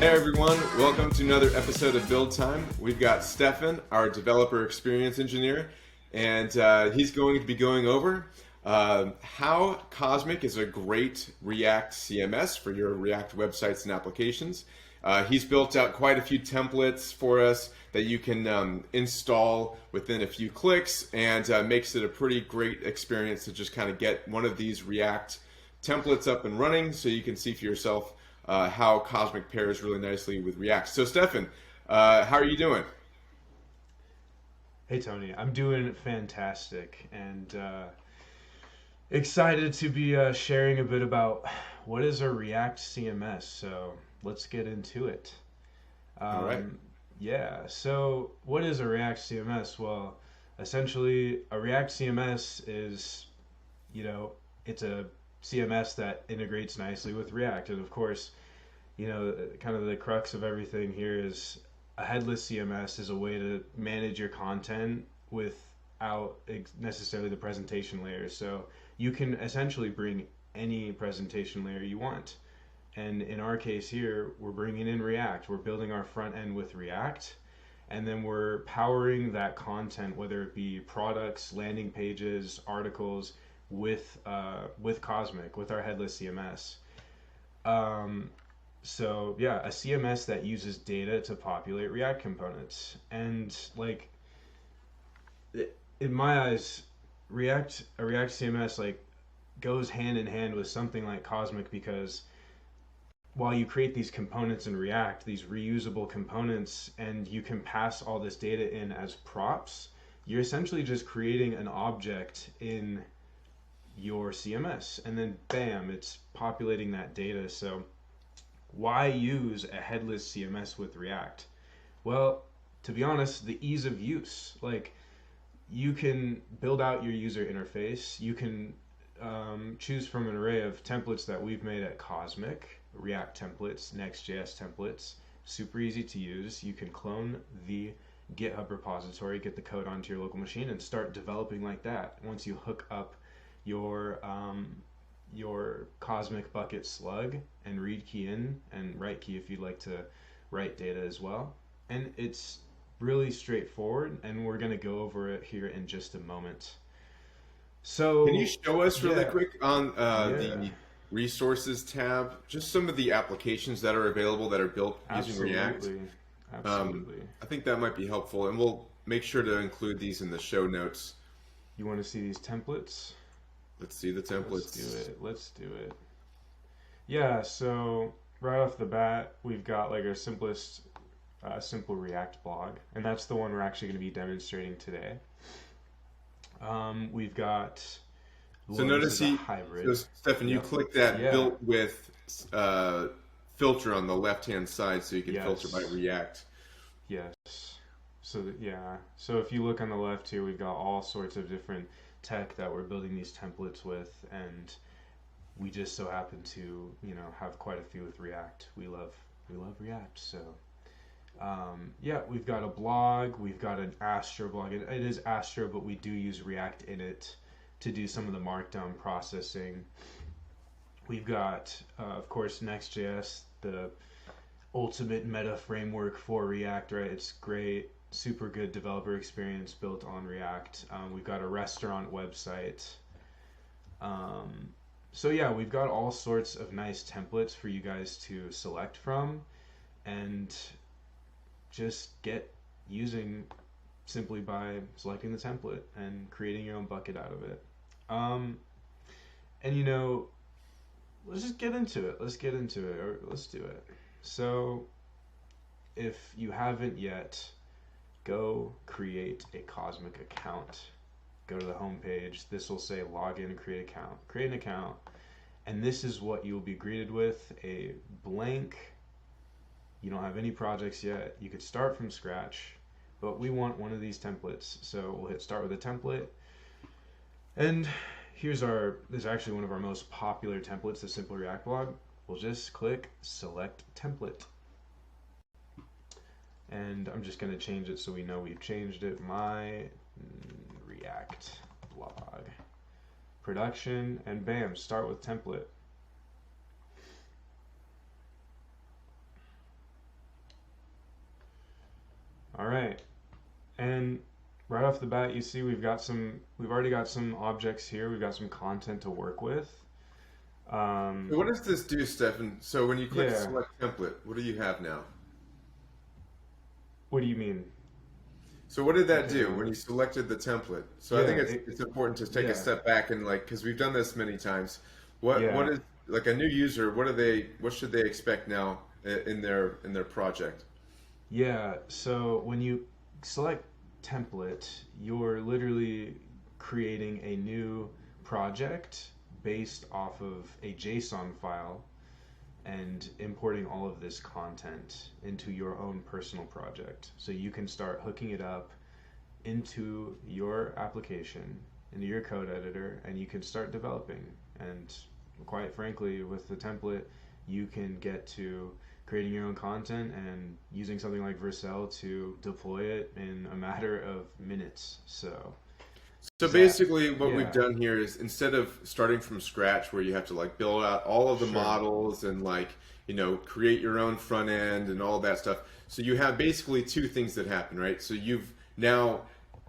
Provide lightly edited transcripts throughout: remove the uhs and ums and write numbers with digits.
Hey everyone, welcome to another episode of Build Time. We've got Stefan, our developer experience engineer, and he's going to be going over how Cosmic is a great React CMS for your React websites and applications. He's built out quite a few templates for us that you can install within a few clicks, and makes it a pretty great experience to just kind of get one of these React templates up and running so you can see for yourself how Cosmic pairs really nicely with React. So Stefan, how are you doing? Hey Tony, I'm doing fantastic and excited to be sharing a bit about what is a React CMS. So let's get into it. All right. Um, yeah, so what is a React CMS? Well, essentially, a React CMS is, you know, it's a CMS that integrates nicely with React. And of course, kind of the crux of everything here is a headless CMS is a way to manage your content without necessarily the presentation layer. So you can essentially bring any presentation layer you want. And in our case here, we're bringing in React. We're building our front end with React, and then we're powering that content, whether it be products, landing pages, articles, with Cosmic, with our headless CMS. Um, so yeah, a CMS that uses data to populate React components. And like in my eyes, a React CMS like goes hand in hand with something like Cosmic, because while you create these components in React, these reusable components, and you can pass all this data in as props, you're essentially just creating an object in your CMS, and then bam, it's populating that data. So why use a headless CMS with React? Well, to be honest, the ease of use. Like, you can build out your user interface. You can choose from an array of templates that we've made at Cosmic, React templates, Next.js templates, super easy to use. You can clone the GitHub repository, get the code onto your local machine, and start developing like that. Once you hook up your Cosmic bucket slug and read key in and write key if you'd like to write data as well. And it's really straightforward, and we're going to go over it here in just a moment. Can you So, show us really yeah, quick on yeah, the resources tab, just some of the applications that are available that are built using React? absolutely, Um, absolutely. I think that might be helpful, and we'll make sure to include these in the show notes. You want to see these templates? Let's see the Let's do templates. it. Let's do it. Yeah, so right off the bat, we've got like our simple React blog, and that's the one we're actually going to be demonstrating today. We've got, So well, this notice is a so hybrid. Stefan, you Yep. click that Yeah. built with uh, filter on the left-hand side so you can filter by Yes. React. Yes. Yeah. So if you look on the left here, we've got all sorts of different tech that we're building these templates with, and we just so happen to, have quite a few with React. We love React. So yeah, we've got a blog, we've got an Astro blog. It is Astro, but we do use React in it to do some of the markdown processing. We've got, of course, Next.js, the ultimate meta framework for React, right? It's great, super good developer experience built on React. We've got a restaurant website. Um, so yeah, we've got all sorts of nice templates for you guys to select from and just get using simply by selecting the template and creating your own bucket out of it. Um, and let's just get into it. Let's get into it, or let's do it. So, if you haven't yet, go create a Cosmic account. Go to the home page. This will say login and create account. Create an account, and this is what you'll be greeted with: a blank. You don't have any projects yet. You could start from scratch, but we want one of these templates. So we'll hit start with a template. And this is actually one of our most popular templates, the Simple React blog. We'll just click select template. And I'm just going to change it so we know we've changed it. My React blog production, and bam, start with template. right. And right off the bat, you see we've already got some objects here. We've got some content to work with. So Um, what does this do, Stefan? So when you click yeah. select template, what do you have now? What do you mean? So what did I that can't do when remember. you selected the template? So I Yeah. think it's important to take a Yeah. step back and like because we've done this many times. What Yeah. is like a new user? What should they expect now in their project? Yeah. So when you select template, you're literally creating a new project based off of a JSON file and importing all of this content into your own personal project. So you can start hooking it up into your application, into your code editor, and you can start developing. And quite frankly, with the template, you can get to creating your own content and using something like Vercel to deploy it in a matter of minutes. So, So is that, basically, what we've yeah, done here is instead of starting from scratch, where you have to like build out all of the sure, models and like create your own front end and all that stuff. So you have basically two things that happen, right? So you've now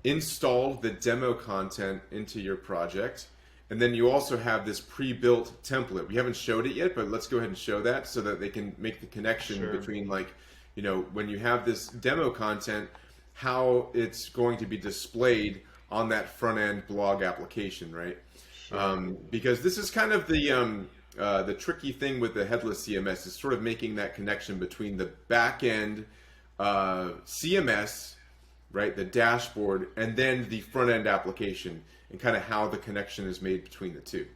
installed the demo content into your project, and then you also have this pre-built template. We haven't showed it yet, but let's go ahead and show that so that they can make the connection sure, between like when you have this demo content, how it's going to be displayed on that front end blog application, right? sure, Because this is kind of the tricky thing with the headless CMS is sort of making that connection between the back end CMS, right, the dashboard, and then the front end application, and kind of how the connection is made between the two.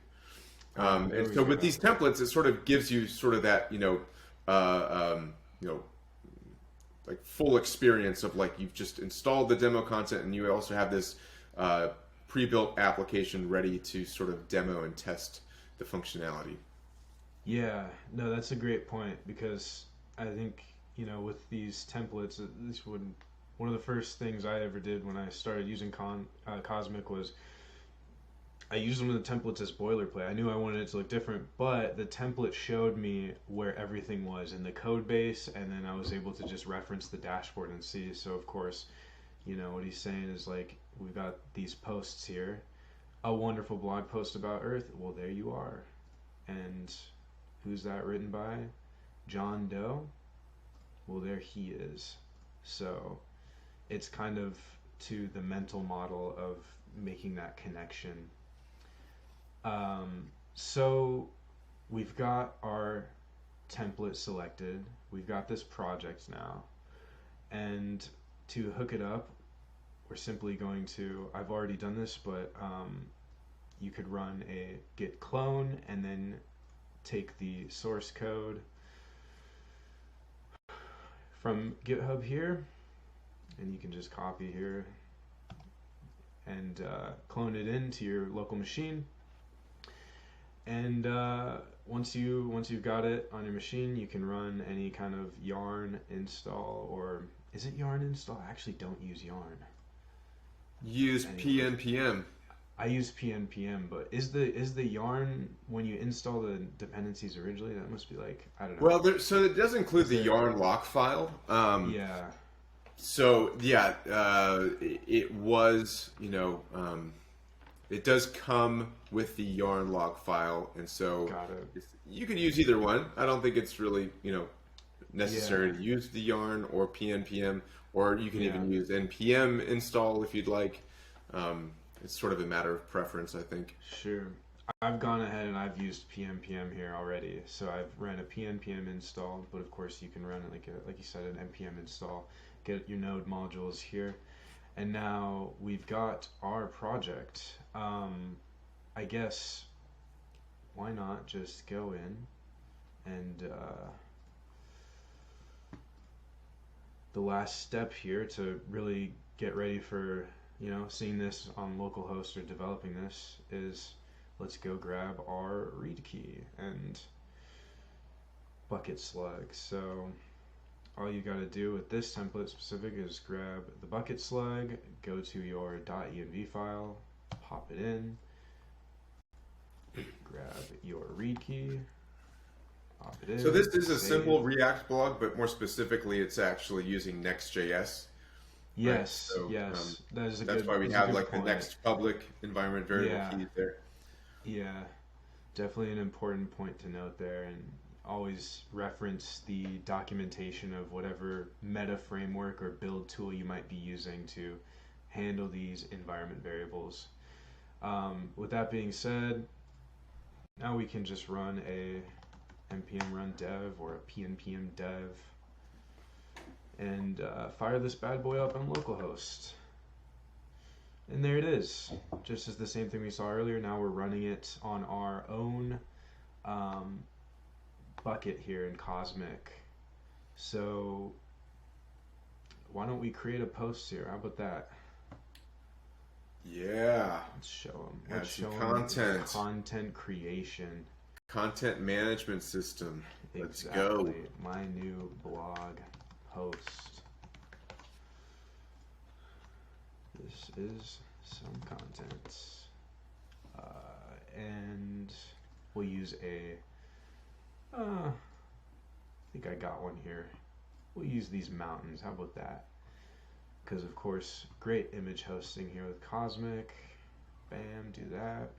there And we so with go. these templates, it sort of gives you sort of that you know like full experience of like you've just installed the demo content and you also have this uh, pre-built application ready to sort of demo and test the functionality. Yeah, no, that's a great point because I think, with these templates, this would one of the first things I ever did when I started using Cosmic was I used one of the templates as boilerplate. I knew I wanted it to look different, but the template showed me where everything was in the code base, and then I was able to just reference the dashboard and see. So, of course, what he's saying is like, we've got these posts here, a wonderful blog post about Earth. Well, there you are. And who's that written by? John Doe. Well, there he is. So it's kind of to the mental model of making that connection. So we've got our template selected. We've got this project now. And to hook it up, we're simply going to, I've already done this, but you could run a git clone and then take the source code from GitHub here, and you can just copy here and clone it into your local machine. And once you've got it on your machine, you can run any kind of yarn install, or is it yarn install? I actually don't use yarn Use anymore. PNPM. I use PNPM, but is the yarn when you install the dependencies originally? That must be like, I don't know. Well, so it does include Is the there? yarn lock file. Yeah. So yeah, it was it does come with the yarn log file, and so Got it. you could use either one. I don't think it's really necessary Yeah. to use the yarn or PNPM, or you can Yeah. even use npm install if you'd like. It's sort of a matter of preference, I think. Sure. I've gone ahead and I've used PNPM here already. So I've ran a PNPM install, but of course you can run it like you said, an npm install. Get your node modules here. And now we've got our project. I guess why not just go in and the last step here to really get ready for seeing this on localhost or developing this is let's go grab our read key and bucket slug. So all you got to do with this template specific is grab the bucket slug, go to your .env file, pop it in, grab your read key, pop it So this in, is a save. simple React blog, but more specifically, it's actually using Next.js. right? Yes, So yes, that's why we that's a have good like the point. next public environment variable Yeah, keys there. yeah, definitely an important point to note there, and always reference the documentation of whatever meta framework or build tool you might be using to handle these environment variables. With that being said, now we can just run a npm run dev or a pnpm dev and fire this bad boy up on localhost. And there it is. Just as the same thing we saw earlier, now we're running it on our own um, bucket here in Cosmic. So why don't we create a post here? How about that? Yeah, Let's show them. add Let's some show them content. content creation. Content management system. Let's Exactly. go. My new blog post. This is some content. And we'll use I think I got one here. We'll use these mountains. How about that? Because, of course, great image hosting here with Cosmic. Bam, do that.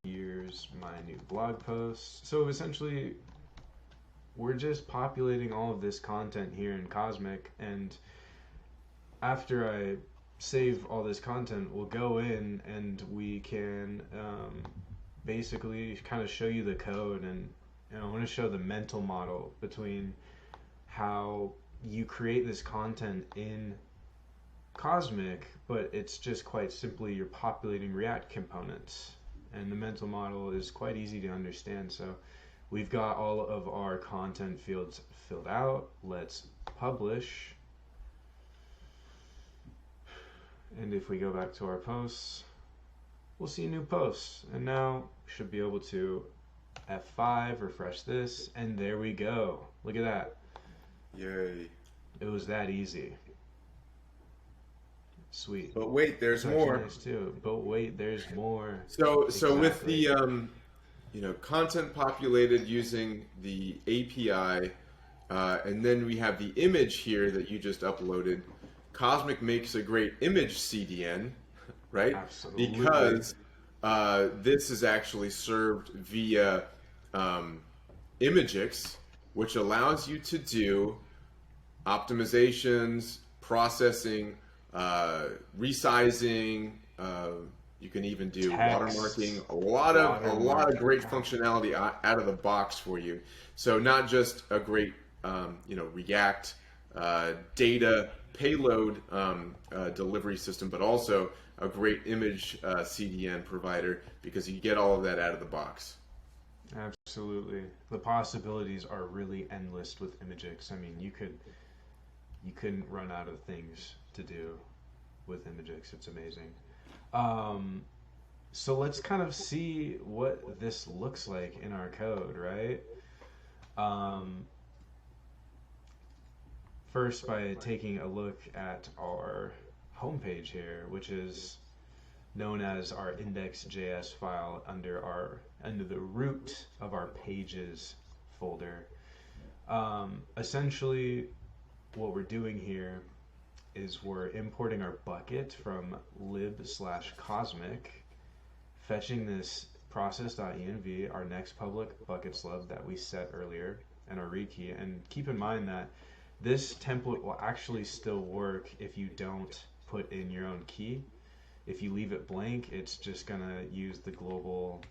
Here's my new blog post. So essentially, we're just populating all of this content here in Cosmic, and after I save all this content, we'll go in and we can basically kind of show you the code, and I want to show the mental model between how you create this content in Cosmic, but it's just quite simply you're populating React components. And the mental model is quite easy to understand. So we've got all of our content fields filled out. Let's publish. And if we go back to our posts, we'll see a new post. And now we should be able to F5, refresh this, and there we go. Look at that. Yay. It was that easy. Sweet. But wait, there's It's actually more. nice too. But wait, there's more. So with Exactly. the content populated using the API, and then we have the image here that you just uploaded. Cosmic makes a great image CDN, right? Absolutely. Because this is actually served via Imagix, which allows you to do optimizations, processing, resizing. You can even do Text, watermarking. A lot of great functionality out of the box for you. So not just a great React data payload delivery system, but also a great image CDN provider because you get all of that out of the box. Absolutely. The possibilities are really endless with Imagix. I mean, you couldn't run out of things to do with Imagix. It's amazing. So let's kind of see what this looks like in our code, right? First, by taking a look at our homepage here, which is known as our index.js file under the root of our pages folder. Essentially, what we're doing here is we're importing our bucket from lib/cosmic, fetching this process.env, our next public bucket stub that we set earlier, and our read key. And keep in mind that this template will actually still work if you don't put in your own key. If you leave it blank, it's just gonna use the global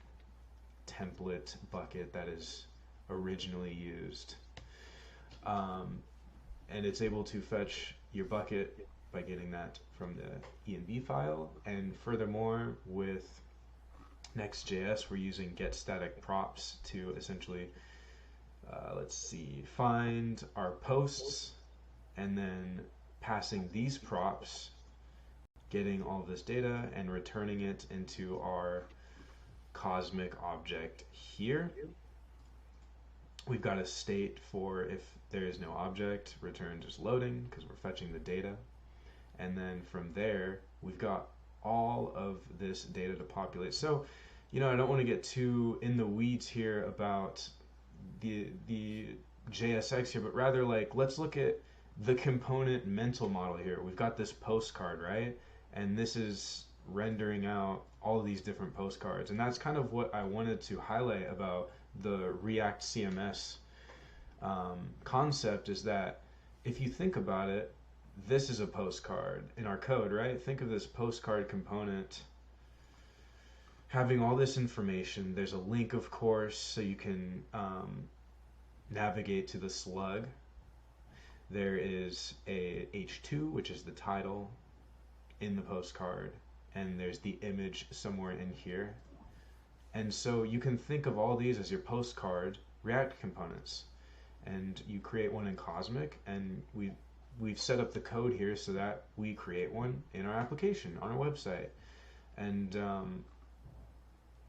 template bucket that is originally used. And it's able to fetch your bucket by getting that from the env file. And furthermore, with Next.js, we're using get static props to essentially, find our posts, and then passing these props, getting all this data, and returning it into our Cosmic object here. We've got a state for if there is no object, return just loading, because we're fetching the data. And then from there, we've got all of this data to populate. So, I don't want to get too in the weeds here about the JSX here, but rather let's look at the component mental model here. We've got this postcard, right? And this is rendering out all of these different postcards. And that's kind of what I wanted to highlight about the React CMS concept, is that if you think about it, this is a postcard in our code, right? Think of this postcard component having all this information. There's a link, of course, so you can navigate to the slug. There is a H2, which is the title in the postcard, and there's the image somewhere in here. And so you can think of all these as your postcard React components. And you create one in Cosmic, and we've set up the code here so that we create one in our application on our website. And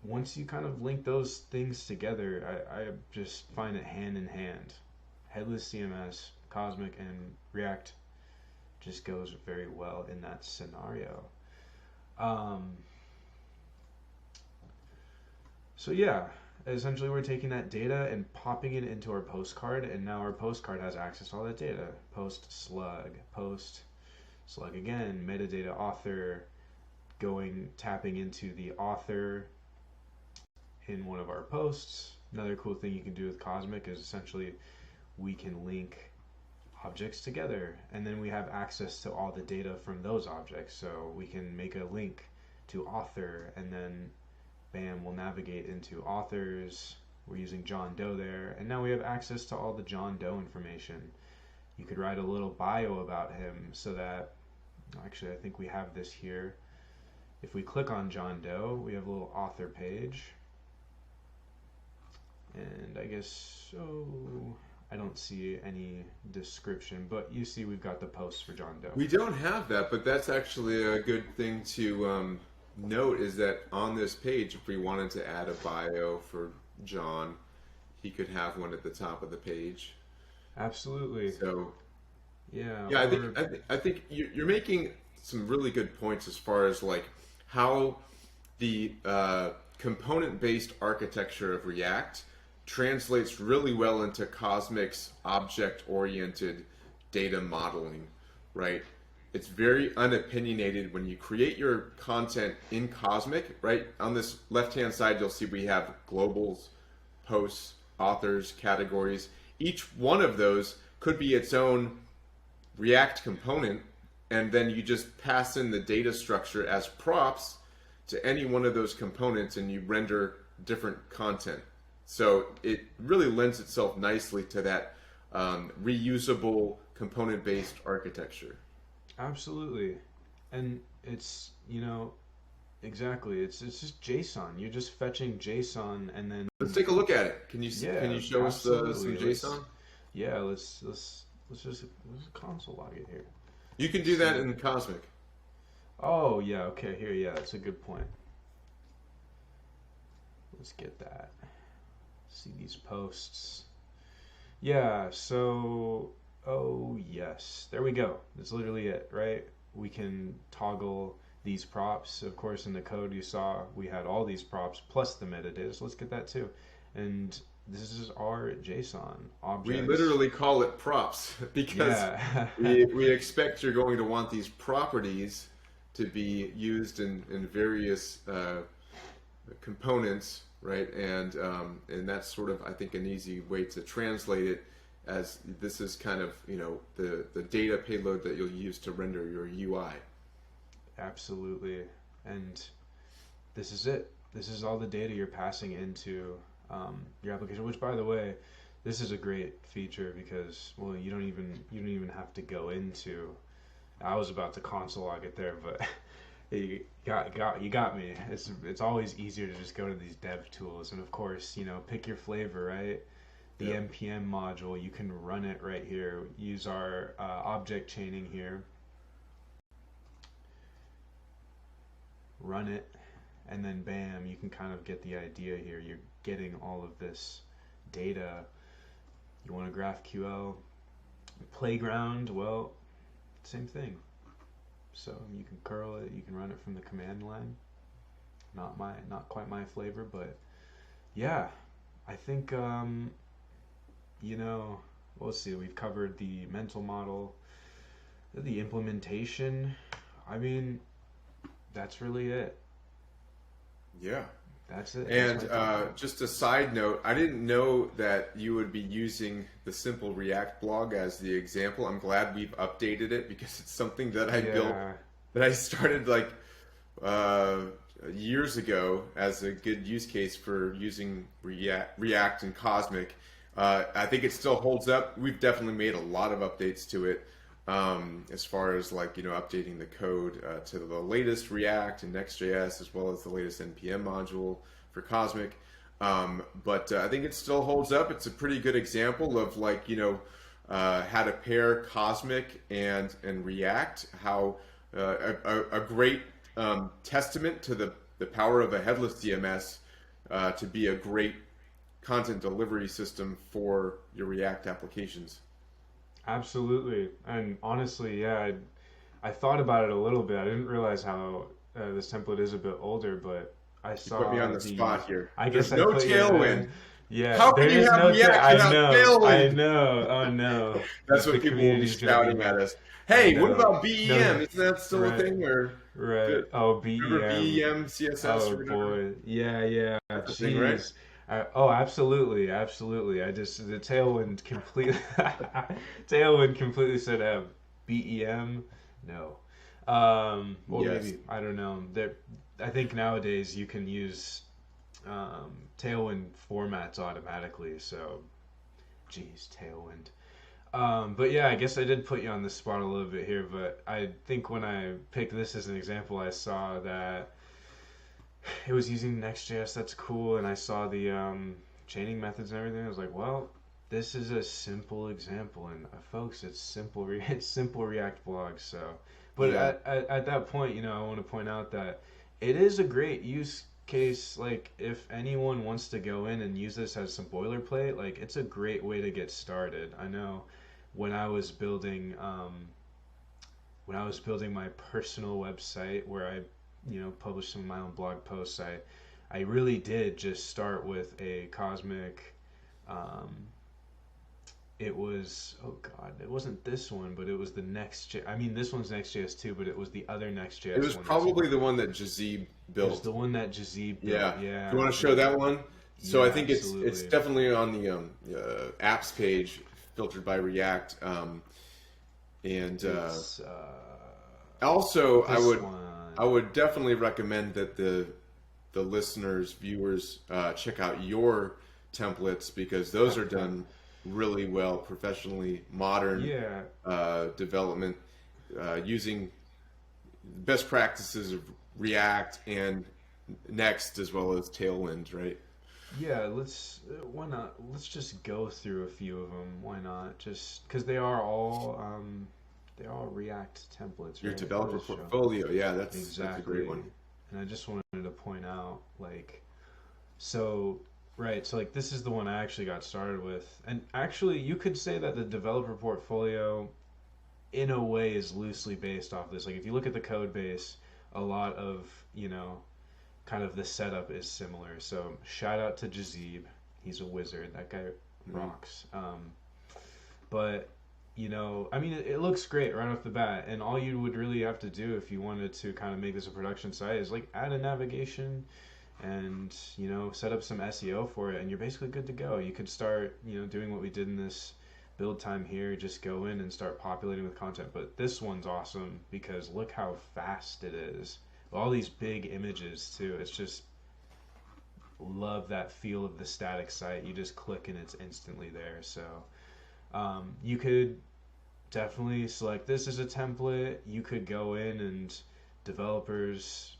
once you kind of link those things together, I just find it hand in hand. Headless CMS, Cosmic, and React just goes very well in that scenario. So yeah, essentially we're taking that data and popping it into our postcard, and now our postcard has access to all that data. Post slug again, metadata author, tapping into the author in one of our posts. Another cool thing you can do with Cosmic is essentially we can link objects together, and then we have access to all the data from those objects. So we can make a link to author, and then bam, we'll navigate into authors. We're using John Doe there, and now we have access to all the John Doe information. You could write a little bio about him, so that, actually I think we have this here. If we click on John Doe, we have a little author page, and I guess so I don't see any description, but you see we've got the posts for John Doe. We don't have that, but that's actually a good thing to note, is that on this page, if we wanted to add a bio for John, he could have one at the top of the page. Absolutely. So yeah, I think you're making some really good points as far as like how the component-based architecture of React translates really well into Cosmic's object-oriented data modeling, right? It's very unopinionated when you create your content in Cosmic, right? On this left-hand side, you'll see we have globals, posts, authors, categories. Each one of those could be its own React component, and then you just pass in the data structure as props to any one of those components, and you render different content. So it really lends itself nicely to that reusable component-based architecture. Absolutely. And it's, exactly. It's just JSON. You're just fetching JSON, and then Let's take a look at it. Can you show us some JSON? Let's console log it here. You can do that in Cosmic. Oh yeah, okay, here, yeah, that's a good point. Let's get that. See these posts. Yeah, so oh yes, there we go. That's literally it, right? We can toggle these props. Of course, in the code you saw we had all these props plus the metadata. So let's get that too. And this is our JSON object. We literally call it props because we expect you're going to want these properties to be used in various components, right? And that's sort of, I think, an easy way to translate it, as this is kind of, the data payload that you'll use to render your UI. Absolutely. And this is it. This is all the data you're passing into your application, which, by the way, this is a great feature because, well, you don't even have to go into. I was about to console log it there, but you got me. It's always easier to just go to these dev tools, and of course, pick your flavor, right? The npm module, you can run it right here. Use our object chaining here. Run it, and then bam, you can kind of get the idea here. You're getting all of this data. You want a GraphQL playground? Well, same thing. So you can curl it, you can run it from the command line. Not quite my flavor, but yeah, I think let's see, we've covered the mental model, the implementation. I mean, that's really it. Yeah. That's it. That's And my top. just a side note, I didn't know that you would be using the Simple React blog as the example. I'm glad we've updated it because it's something that I built, Yeah, that I started like uh, years ago as a good use case for using React and Cosmic. I think it still holds up. We've definitely made a lot of updates to it, as far as like updating the code to the latest React and Next.js as well as the latest NPM module for Cosmic. But I think it still holds up. It's a pretty good example of like how to pair Cosmic and React. How a great testament to the power of a headless CMS to be a great content delivery system for your React applications. absolutely. And honestly, yeah, I thought about it a little bit. I didn't realize how this template is a bit older, but I You put me on saw the the. spot here. I There's guess I no put you. tailwind. Yeah, How there can you is have no. React I without know. I tailwind? know. Oh no, That's the what people will be community's gonna be shouting at mad. us. I Hey, what know. about No, BEM? Isn't that still a right, thing? Or right. the, Oh, remember BEM. BEM CSS Oh or whatever? boy. Yeah, yeah. That's a thing, right? Jeez. Oh, absolutely, absolutely. I just the tailwind completely tailwind completely said BEM. No. Well, Yes. maybe I don't know. There, I think nowadays you can use Tailwind formats automatically. So, geez, Tailwind. But yeah, I guess I did put you on the spot a little bit here. But I think when I picked this as an example, I saw that it was using Next.js. That's cool, and I saw the chaining methods and everything. I was like, well, this is a simple example, and folks, it's simple. It's simple React blog. So, but Yeah. at that point, I want to point out that it is a great use case. Like, if anyone wants to go in and use this as some boilerplate, like it's a great way to get started. I know when I was building my personal website where I published some of my own blog posts, I really did just start with a Cosmic. Um, it was, oh god, it wasn't this one, but it was the next. I mean, this one's Next.js too, but it was the other It Next.js was one that's probably the included. one that Jazib It was built. the one that Jazib built. Yeah. Do you Yeah, want to show yeah, that one? So I yeah, think it's absolutely. definitely on the apps page, filtered by React. And It's also, this I one. would definitely recommend that the listeners, viewers, check out your templates because those are done really well, professionally, modern Yeah, development, using best practices of React and Next as well as Tailwind, right? yeah, why not? Let's just go through a few of them. Why not? Just because they're all React templates, Your right? I'll developer just show. portfolio, yeah, that's a great Exactly. one. And I just wanted to point out, like, so, right, so, like, this is the one I actually got started with. And actually, you could say that the developer portfolio, in a way, is loosely based off this. Like, if you look at the code base, a lot of, kind of the setup is similar. So, shout out to Jazib. He's a wizard. That guy Mhm. rocks. But I mean, it looks great right off the bat, and all you would really have to do if you wanted to kind of make this a production site is like add a navigation and set up some SEO for it, and you're basically good to go. You could start doing what we did in this build time here, just go in and start populating with content. But this one's awesome because look how fast it is. All these big images too. It's just love that feel of the static site. You just click and it's instantly there. So you could definitely select this as a template. You could go in and developers,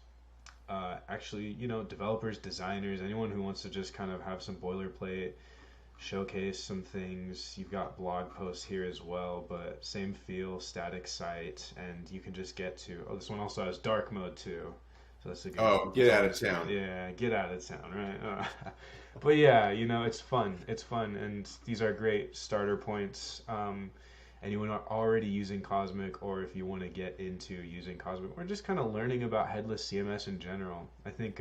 actually, developers, designers, anyone who wants to just kind of have some boilerplate, showcase some things. You've got blog posts here as well, but same feel, static site, and you can just get to. Oh, this one also has dark mode too. So that's a good. Oh, get That's out of always good. town. Yeah, get out of town, right? But yeah, it's fun. It's fun, and these are great starter points. Anyone are already using Cosmic, or if you want to get into using Cosmic, or just kind of learning about headless CMS in general. I think,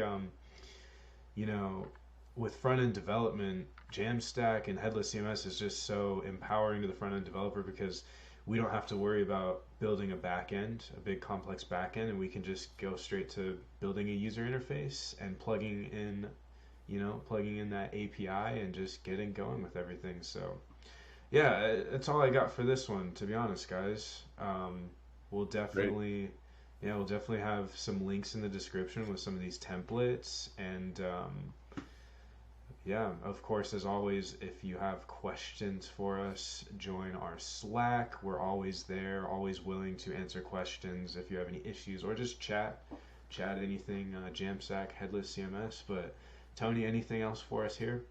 you know, with front end development, Jamstack and headless CMS is just so empowering to the front end developer because we don't have to worry about building a back end, a big complex back end, and we can just go straight to building a user interface and plugging in that API and just getting going with everything. So yeah, that's all I got for this one, to be honest, guys. We'll definitely, yeah, we'll definitely have some links in the description with some of these templates. And yeah, of course, as always, if you have questions for us, join our Slack. We're always there, always willing to answer questions if you have any issues, or just chat anything, Jamstack, headless CMS. But Tony, anything else for us here?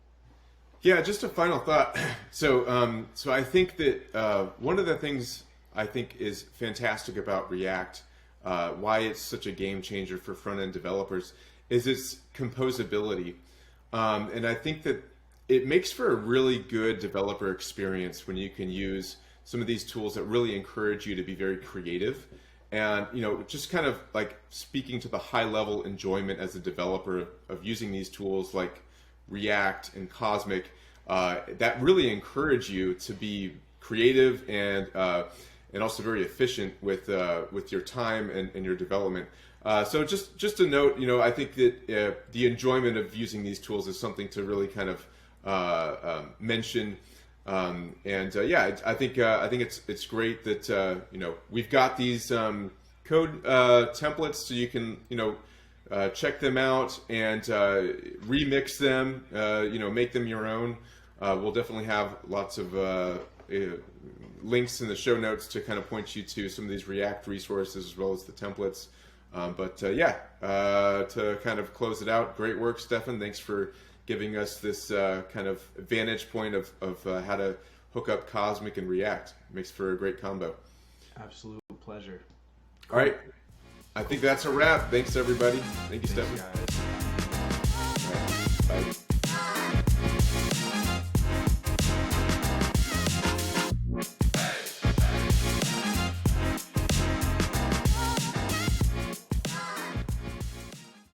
Yeah, just a final thought. So I think that one of the things I think is fantastic about React, why it's such a game changer for front-end developers, is its composability. And I think that it makes for a really good developer experience when you can use some of these tools that really encourage you to be very creative. And, just kind of like speaking to the high-level enjoyment as a developer of using these tools like React and Cosmic, that really encourage you to be creative and also very efficient with your time and your development. So just a note, I think that the enjoyment of using these tools is something to really kind of mention. Yeah, I think it's great that we've got these code templates, so you can check them out and remix them, make them your own. We'll definitely have lots of links in the show notes to kind of point you to some of these React resources as well as the templates. To kind of close it out, great work, Stefan. Thanks for giving us this kind of vantage point of how to hook up Cosmic and React. Makes for a great combo. Absolute pleasure. All right. I think that's a wrap. Thanks, everybody. Thank you, Stefan. Guys. All right. Bye.